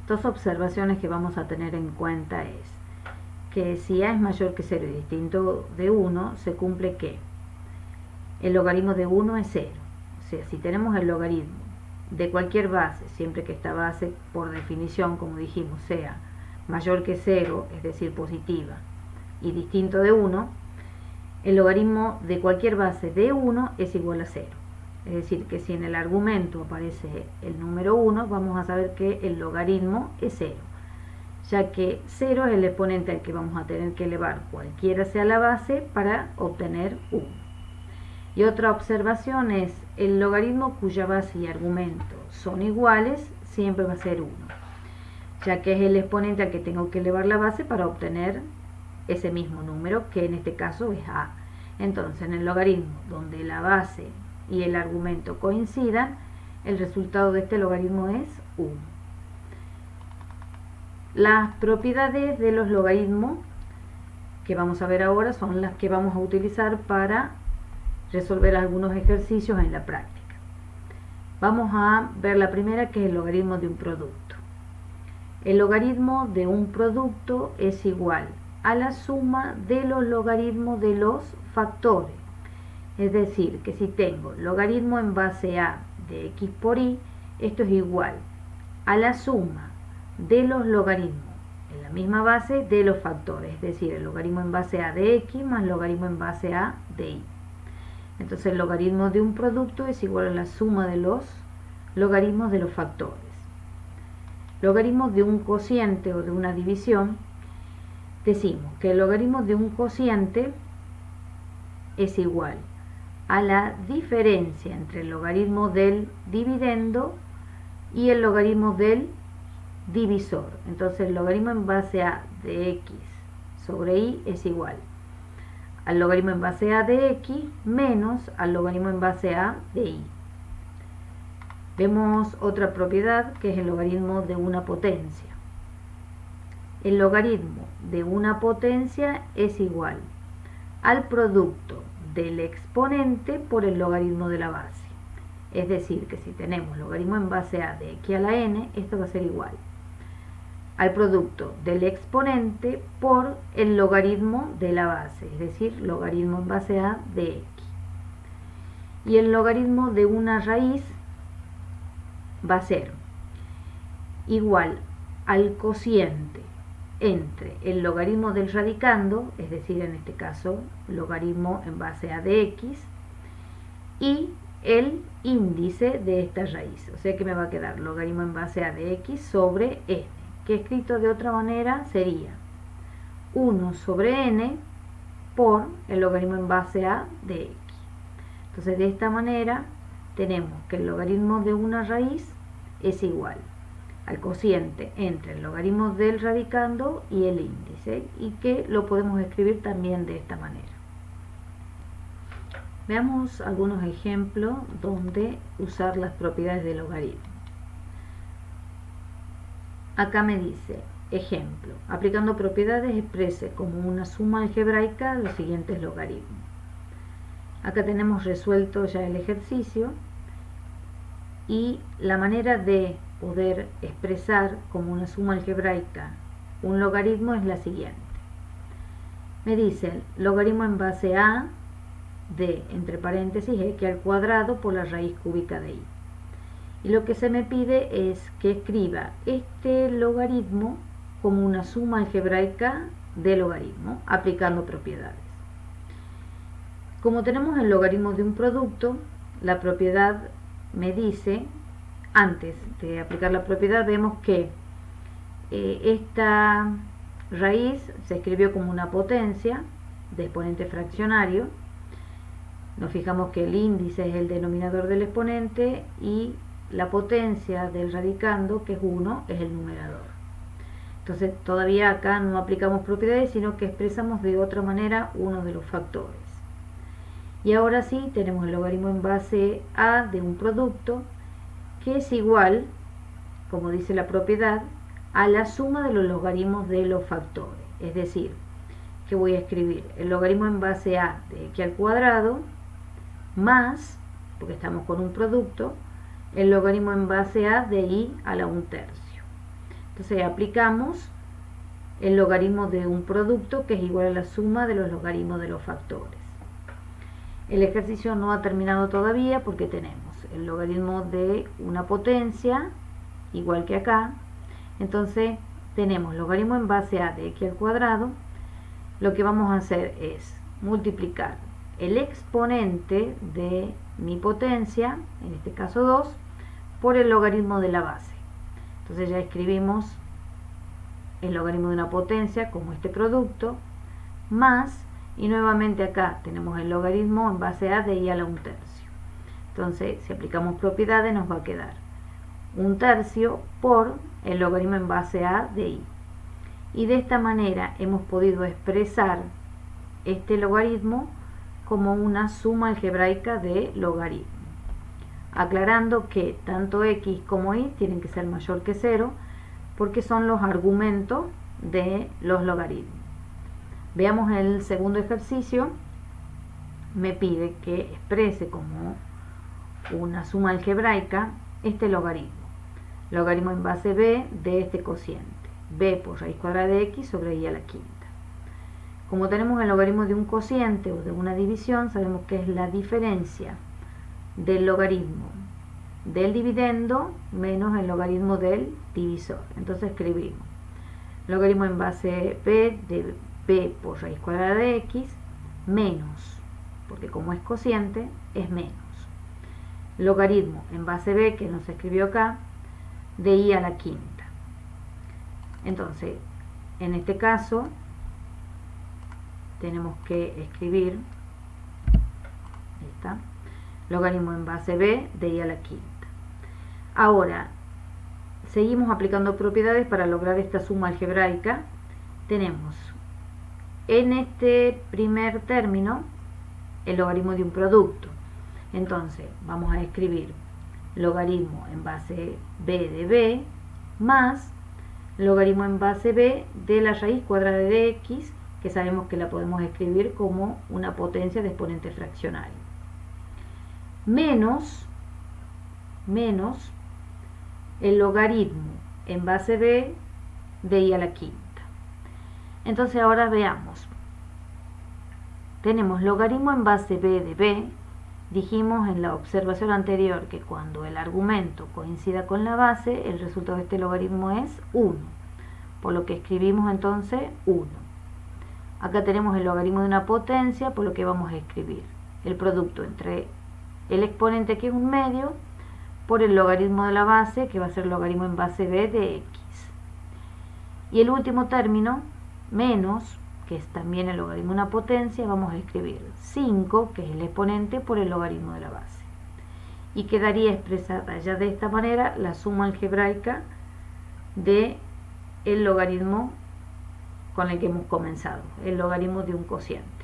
Dos observaciones que vamos a tener en cuenta es que si a es mayor que 0 y distinto de 1, se cumple que el logaritmo de 1 es 0. O sea, si tenemos el logaritmo de cualquier base, siempre que esta base, por definición, como dijimos, sea mayor que 0, es decir, positiva, y distinto de 1, el logaritmo de cualquier base de 1 es igual a 0. Es decir, que si en el argumento aparece el número 1, vamos a saber que el logaritmo es 0, ya que 0 es el exponente al que vamos a tener que elevar cualquiera sea la base para obtener 1. Y otra observación es, el logaritmo cuya base y argumento son iguales siempre va a ser 1, ya que es el exponente al que tengo que elevar la base para obtener ese mismo número, que en este caso es a. Entonces, en el logaritmo donde la base y el argumento coincidan, el resultado de este logaritmo es 1. Las propiedades de los logaritmos que vamos a ver ahora son las que vamos a utilizar para resolver algunos ejercicios en la práctica. Vamos a ver la primera, que es el logaritmo de un producto. El logaritmo de un producto es igual a la suma de los logaritmos de los factores. Es decir, que si tengo logaritmo en base a de x por y, esto es igual a la suma de los logaritmos en la misma base de los factores, es decir, el logaritmo en base a de x más logaritmo en base a de y. Entonces el logaritmo de un producto es igual a la suma de los logaritmos de los factores. Logaritmo de un cociente o de una división, decimos que el logaritmo de un cociente es igual a la diferencia entre el logaritmo del dividendo y el logaritmo del divisor. Entonces el logaritmo en base a de x sobre y es igual al logaritmo en base a de x menos al logaritmo en base a de y. Vemos otra propiedad, que es el logaritmo de una potencia. El logaritmo de una potencia es igual al producto del exponente por el logaritmo de la base. Es decir, que si tenemos logaritmo en base a de x a la n, esto va a ser igual al producto del exponente por el logaritmo de la base, es decir, logaritmo en base a de x. Y el logaritmo de una raíz va a ser igual al cociente entre el logaritmo del radicando, es decir, en este caso, logaritmo en base a de x, y el índice de esta raíz. O sea que me va a quedar logaritmo en base a de x sobre n, que escrito de otra manera sería 1 sobre n por el logaritmo en base a de x. Entonces, de esta manera tenemos que el logaritmo de una raíz es igual al cociente entre el logaritmo del radicando y el índice, y que lo podemos escribir también de esta manera. Veamos algunos ejemplos donde usar las propiedades del logaritmo. Acá me dice, ejemplo, aplicando propiedades exprese como una suma algebraica los siguientes logaritmos. Acá tenemos resuelto ya el ejercicio, y la manera de poder expresar como una suma algebraica un logaritmo es la siguiente. Me dicen logaritmo en base a de, entre paréntesis, x al cuadrado por la raíz cúbica de y. Y lo que se me pide es que escriba este logaritmo como una suma algebraica de logaritmo, aplicando propiedades. Como tenemos el logaritmo de un producto, la propiedad me dice, antes de aplicar la propiedad, vemos que esta raíz se escribió como una potencia de exponente fraccionario. Nos fijamos que el índice es el denominador del exponente y la potencia del radicando, que es 1, es el numerador. Entonces todavía acá no aplicamos propiedades, sino que expresamos de otra manera uno de los factores. Y ahora sí tenemos el logaritmo en base a de un producto, que es igual, como dice la propiedad, a la suma de los logaritmos de los factores. Es decir, que voy a escribir el logaritmo en base a de x al cuadrado más, porque estamos con un producto, el logaritmo en base a de y a la 1/3. Entonces aplicamos el logaritmo de un producto, que es igual a la suma de los logaritmos de los factores. El ejercicio no ha terminado todavía porque tenemos el logaritmo de una potencia, igual que acá. Entonces tenemos logaritmo en base a de x al cuadrado. Lo que vamos a hacer es multiplicar el exponente de mi potencia, en este caso 2, por el logaritmo de la base. Entonces ya escribimos el logaritmo de una potencia como este producto, más, y nuevamente acá tenemos el logaritmo en base a de i a la 1/3. Entonces, si aplicamos propiedades, nos va a quedar 1/3 por el logaritmo en base a de i. Y de esta manera hemos podido expresar este logaritmo como una suma algebraica de logaritmos. Aclarando que tanto x como y tienen que ser mayor que 0, porque son los argumentos de los logaritmos. Veamos el segundo ejercicio. Me pide que exprese como una suma algebraica este logaritmo. Logaritmo en base b de este cociente, b por raíz cuadrada de x sobre i a la quinta. Como tenemos el logaritmo de un cociente o de una división, sabemos que es la diferencia del logaritmo del dividendo menos el logaritmo del divisor. Entonces escribimos logaritmo en base b de b por raíz cuadrada de x menos, porque como es cociente es menos, logaritmo en base b, que nos escribió acá, de i a la quinta. Entonces, en este caso tenemos que escribir esta, logaritmo en base b de i a la quinta. Ahora, seguimos aplicando propiedades para lograr esta suma algebraica. Tenemos en este primer término el logaritmo de un producto. Entonces, vamos a escribir logaritmo en base b de b más logaritmo en base b de la raíz cuadrada de x, que sabemos que la podemos escribir como una potencia de exponente fraccionario, menos el logaritmo en base b de i a la quinta. Entonces ahora veamos. Tenemos logaritmo en base b de b. Dijimos en la observación anterior que cuando el argumento coincida con la base, el resultado de este logaritmo es 1. Por lo que escribimos entonces 1. Acá tenemos el logaritmo de una potencia, por lo que vamos a escribir el producto entre el exponente, que es un medio, por el logaritmo de la base, que va a ser logaritmo en base b de x. Y el último término, menos, que es también el logaritmo de una potencia, vamos a escribir 5, que es el exponente, por el logaritmo de la base. Y quedaría expresada ya de esta manera la suma algebraica de el logaritmo con el que hemos comenzado, el logaritmo de un cociente.